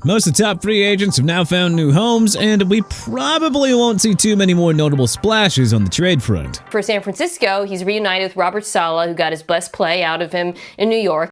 Most of the top free agents have now found new homes, and we probably won't see too many more notable splashes on the trade front. For San Francisco, he's reunited with Robert Saleh, who got his best play out of him in New York.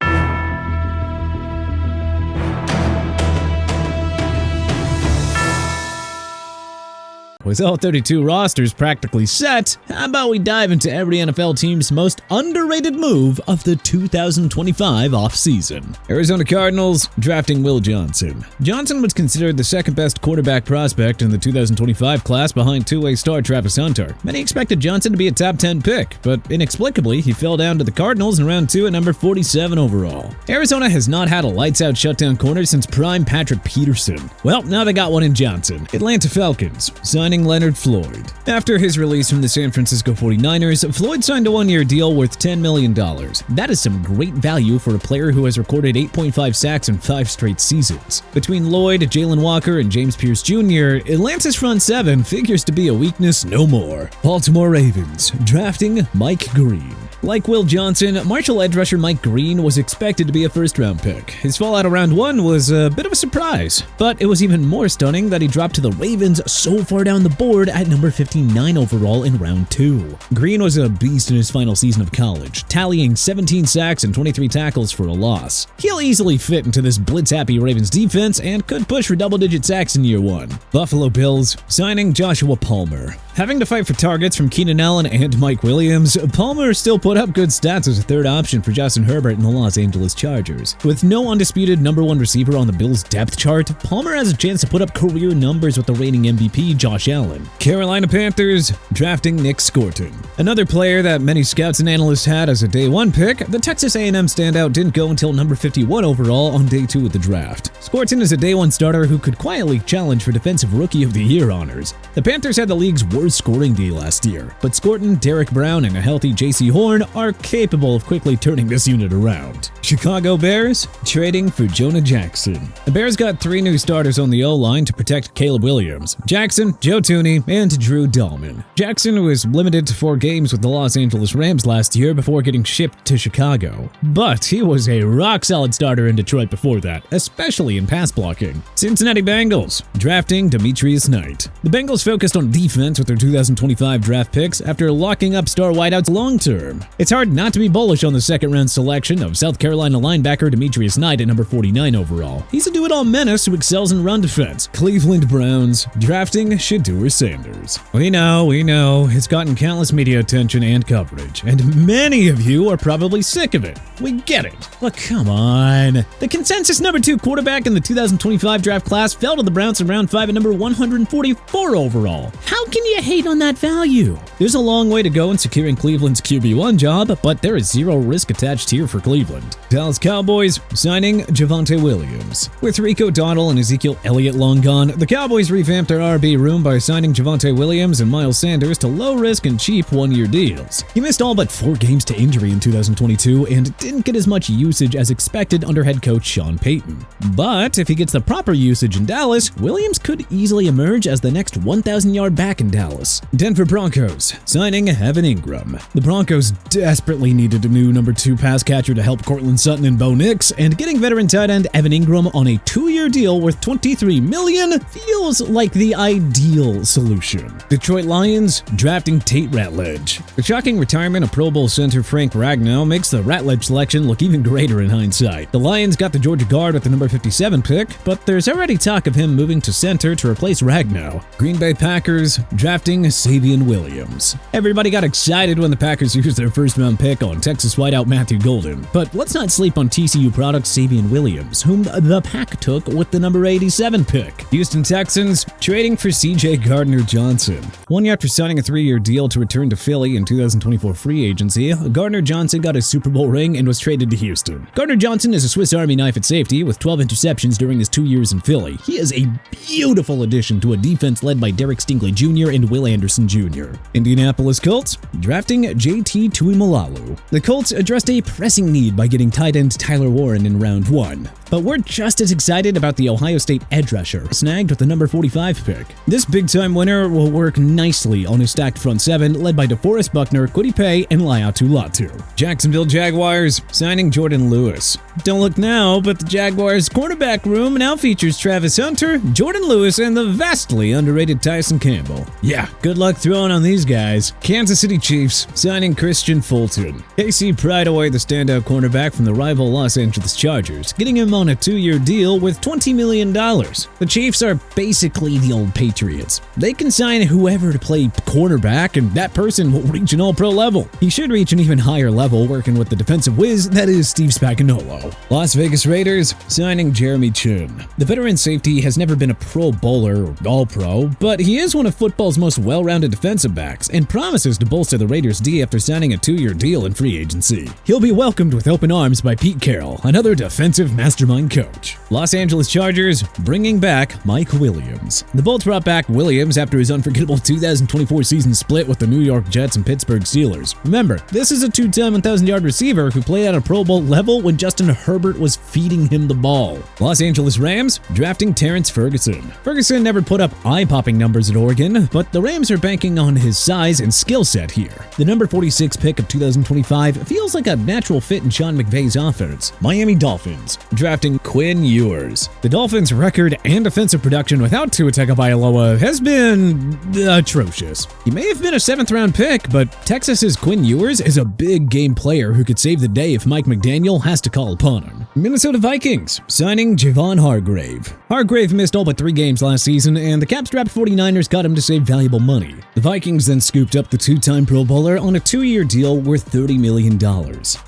With all 32 rosters practically set, how about we dive into every NFL team's most underrated move of the 2025 offseason? Arizona Cardinals drafting Will Johnson. Johnson was considered the second-best quarterback prospect in the 2025 class behind two-way star Travis Hunter. Many expected Johnson to be a top 10 pick, but inexplicably, he fell down to the Cardinals in round 2 at number 47 overall. Arizona has not had a lights-out shutdown corner since prime Patrick Peterson. Well, now they got one in Johnson. Atlanta Falcons signing Leonard Floyd. After his release from the San Francisco 49ers, Floyd signed a one-year deal worth $10 million. That is some great value for a player who has recorded 8.5 sacks in 5 straight seasons. Between Lloyd, Jalen Walker, and James Pierce Jr., Atlanta's front seven figures to be a weakness no more. Baltimore Ravens drafting Mike Green. Like Will Johnson, Marshall edge rusher Mike Green was expected to be a first-round pick. His fallout of round 1 was a bit of a surprise, but it was even more stunning that he dropped to the Ravens so far down the board at number 59 overall in round 2. Green was a beast in his final season of college, tallying 17 sacks and 23 tackles for a loss. He'll easily fit into this blitz-happy Ravens defense and could push for double-digit sacks in year 1. Buffalo Bills signing Joshua Palmer. Having to fight for targets from Keenan Allen and Mike Williams, Palmer still put up good stats as a third option for Justin Herbert in the Los Angeles Chargers. With no undisputed number 1 receiver on the Bills' depth chart, Palmer has a chance to put up career numbers with the reigning MVP Josh Allen. Carolina Panthers drafting Nick Scorton. Another player that many scouts and analysts had as a day 1 pick, the Texas A&M standout didn't go until number 51 overall on day 2 of the draft. Scorton is a day 1 starter who could quietly challenge for Defensive Rookie of the Year honors. The Panthers had the league's worst scoring day last year, but Scorton, Derek Brown, and a healthy J.C. Horn are capable of quickly turning this unit around. Chicago Bears trading for Jonah Jackson. The Bears got 3 new starters on the O-line to protect Caleb Williams, Jackson, Joe Thuney, and Drew Dahlman. Jackson was limited to 4 games with the Los Angeles Rams last year before getting shipped to Chicago, but he was a rock-solid starter in Detroit before that, especially in pass blocking. Cincinnati Bengals drafting Demetrius Knight. The Bengals focused on defense with their 2025 draft picks after locking up star wideouts long-term. It's hard not to be bullish on the second-round selection of South Carolina linebacker Demetrius Knight at number 49 overall. He's a do-it-all menace who excels in run defense. Cleveland Browns drafting Shedeur Sanders. We know, it's gotten countless media attention and coverage, and many of you are probably sick of it. We get it. But come on. The consensus number 2 quarterback in the 2025 draft class fell to the Browns in round 5 at number 144 overall. How can you hate on that value? There's a long way to go in securing Cleveland's QB1 job, but there is zero risk attached here for Cleveland. Dallas Cowboys signing Javonte Williams. With Rico Dowdle and Ezekiel Elliott long gone, the Cowboys revamped their RB room by signing Javonte Williams and Miles Sanders to low-risk and cheap 1-year deals. He missed all but 4 games to injury in 2022 and didn't get as much usage as expected under head coach Sean Payton. But if he gets the proper usage in Dallas, Williams could easily emerge as the next 1,000-yard back in Dallas. Denver Broncos signing Evan Ingram. The Broncos desperately needed a new number 2 pass catcher to help Cortland Sutton and Bo Nix, and getting veteran tight end Evan Ingram on a 2-year deal worth $23 million feels like the ideal solution. Detroit Lions drafting Tate Ratledge. The shocking retirement of Pro Bowl center Frank Ragnow makes the Ratledge selection look even greater in hindsight. The Lions got the Georgia guard with the number 57 pick, but there's already talk of him moving to center to replace Ragnow. Green Bay Packers drafting Savion Williams. Everybody got excited when the Packers used their first-round pick on Texas wideout Matthew Golden, but let's not sleep on TCU product Savion Williams, whom the Pack took with the number 87 pick. Houston Texans trading for CJ Gardner-Johnson. 1 year after signing a 3-year deal to return to Philly in 2024 free agency, Gardner-Johnson got a Super Bowl ring and was traded to Houston. Gardner-Johnson is a Swiss Army knife at safety with 12 interceptions during his 2 years in Philly. He is a beautiful addition to a defense led by Derek Stingley Jr. and Will Anderson Jr. Indianapolis Colts drafting JT Tuimoloau. The Colts addressed a pressing need by getting tight end Tyler Warren in round 1. But we're just as excited about the Ohio State edge rusher, snagged with the number 45 pick. This big-time winner will work nicely on a stacked front seven led by DeForest Buckner, Kwity Paye, and Laiatu Latu. Jacksonville Jaguars signing Jordan Lewis. Don't look now, but the Jaguars' cornerback room now features Travis Hunter, Jordan Lewis, and the vastly underrated Tyson Campbell. Yeah, good luck throwing on these guys. Kansas City Chiefs signing Christian Fulton. KC pried away the standout cornerback from the rival Los Angeles Chargers, getting him on a 2-year deal with $20 million. The Chiefs are basically the old Patriots. They can sign whoever to play cornerback, and that person will reach an all-pro level. He should reach an even higher level working with the defensive whiz that is Steve Spagnuolo. Las Vegas Raiders signing Jeremy Chin. The veteran safety has never been a Pro Bowler or All-Pro, but he is one of football's most well-rounded defensive backs and promises to bolster the Raiders' D after signing a 2-year deal in free agency. He'll be welcomed with open arms by Pete Carroll, another defensive mastermind coach. Los Angeles Chargers bringing back Mike Williams. The Bolts brought back Williams after his unforgettable 2024 season split with the New York Jets and Pittsburgh Steelers. Remember, this is a 2-time 1,000-yard receiver who played at a Pro Bowl level when Justin Herbert was feeding him the ball. Los Angeles Rams drafting Terrence Ferguson. Ferguson never put up eye-popping numbers at Oregon, but the Rams are banking on his size and skill set here. The number 46 pick of 2025 feels like a natural fit in Sean McVay's offense. Miami Dolphins drafting Quinn Ewers. The Dolphins' record and defensive production without Tua Tagovailoa has been atrocious. He may have been a 7th-round pick, but Texas's Quinn Ewers is a big game player who could save the day if Mike McDaniel has to call upon him. Minnesota Vikings signing Javon Hargrave. Hargrave missed all but 3 games last season, and the cap-strapped 49ers got him to save valuable money. The Vikings then scooped up the 2-time Pro Bowler on a 2-year deal worth $30 million.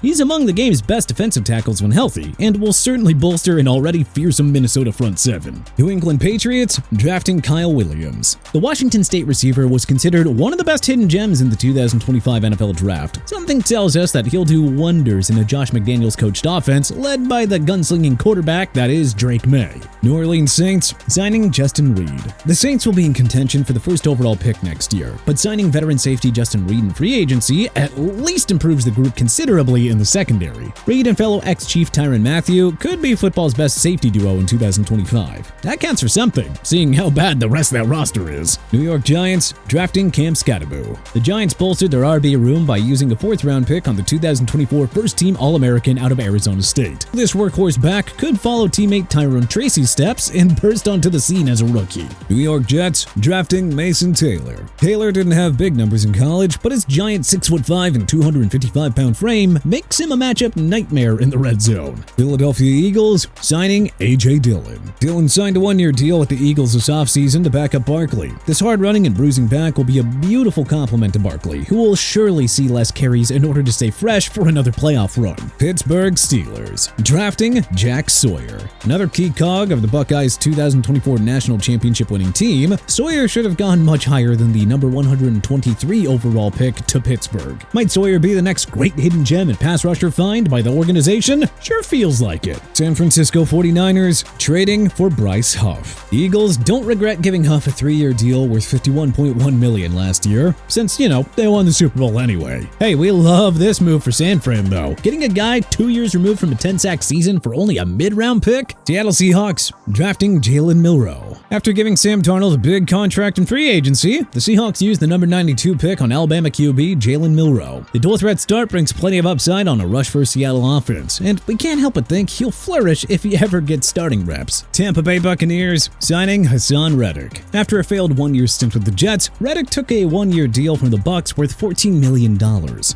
He's among the game's best defensive tackles when healthy, and will certainly bolster an already fearsome Minnesota front seven. New England Patriots drafting Kyle Williams. The Washington State receiver was considered one of the best hidden gems in the 2025 NFL Draft. Something tells us that he'll do wonders in a Josh McDaniels coached offense led by the gunslinging quarterback that is Drake May. New Orleans Saints signing Justin Reed. The Saints will be in contention for the first overall pick next year, but signing veteran safety Justin Reed in free agency at least improves the group considerably in the secondary. Reed and fellow ex-Chief Tyrann Mathieu could be football's best safety duo in 2025. That counts for something, seeing how bad the rest of that roster is. New York Giants drafting Cam Skattebo. The Giants bolstered their RB room by using a 4th-round pick on the 2024 first-team All-American out of Arizona State. This workhorse back could follow teammate Tyrone Tracy's steps and burst onto the scene as a rookie. New York Jets drafting Mason Taylor. Taylor didn't have big numbers in college, but his giant 6'5" and 255-pound frame makes him a matchup nightmare in the red zone. Philadelphia Eagles signing A.J. Dillon. Dillon signed a 1-year deal with the Eagles this offseason to back up Barkley. This hard-running and bruising back will be a beautiful compliment to Barkley, who will surely see less carries in order to stay fresh for another playoff run. Pittsburgh Steelers drafting Jack Sawyer. Another key cog of the Buckeyes' 2024 national championship winning team, Sawyer should have gone much higher than the number 123 overall pick to Pittsburgh. Might Sawyer be the next great hidden gem and pass rusher find by the organization? Sure feels like it. San Francisco 49ers trading for Bryce Huff. The Eagles don't regret giving Huff a 3-year deal worth $51.1 million last year, since, they won the Super Bowl anyway. Hey, we love this move for San Fran though. Getting a guy 2 years removed from a 10-sack season for only a mid-round pick? Seattle Seahawks drafting Jalen Milroe. After giving Sam Darnold a big contract in free agency, the Seahawks used the number 92 pick on Alabama QB Jalen Milroe. The dual-threat start brings plenty of upside on a rush-first Seattle offense, and we can't help but think he'll flourish if he ever gets starting reps. Tampa Bay Buccaneers signing Hassan Reddick. After a failed 1-year stint with the Jets, Reddick took a 1-year deal from the Bucs worth $14 million.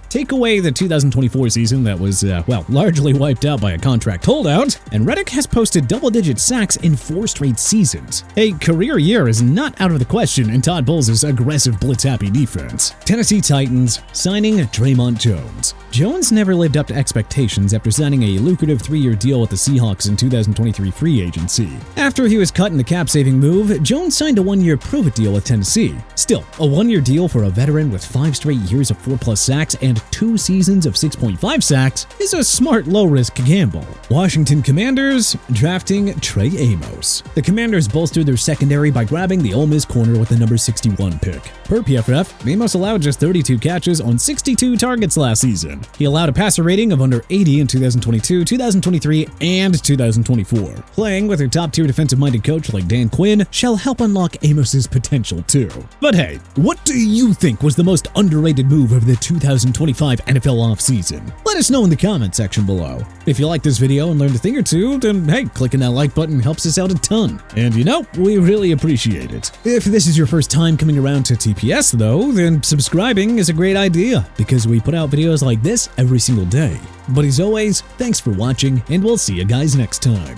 Take away the 2024 season that was, largely wiped out by a contract holdout, and Reddick has posted double-digit sacks in 4 straight seasons. A career year is not out of the question in Todd Bowles' aggressive blitz-happy defense. Tennessee Titans signing Draymond Jones. Jones never lived up to expectations after signing a lucrative 3-year deal with the Seahawks in 2023 free agency. After he was cut in the cap-saving move, Jones signed a 1-year prove-it deal with Tennessee. Still, a 1-year deal for a veteran with 5 straight years of 4+ sacks and 2 seasons of 6.5 sacks is a smart low-risk gamble. Washington Commanders drafting Trey Amos. The Commanders bolstered their secondary by grabbing the Ole Miss corner with the number 61 pick. Per PFF, Amos allowed just 32 catches on 16 62 targets last season. He allowed a passer rating of under 80 in 2022, 2023, and 2024. Playing with a top-tier defensive-minded coach like Dan Quinn shall help unlock Amos's potential too. But hey, what do you think was the most underrated move of the 2025 NFL offseason? Let us know in the comment section below. If you like this video and learned a thing or two, then hey, clicking that like button helps us out a ton. And you know, we really appreciate it. If this is your first time coming around to TPS though, then subscribing is a great idea because we put out videos like this every single day. But as always, thanks for watching and we'll see you guys next time.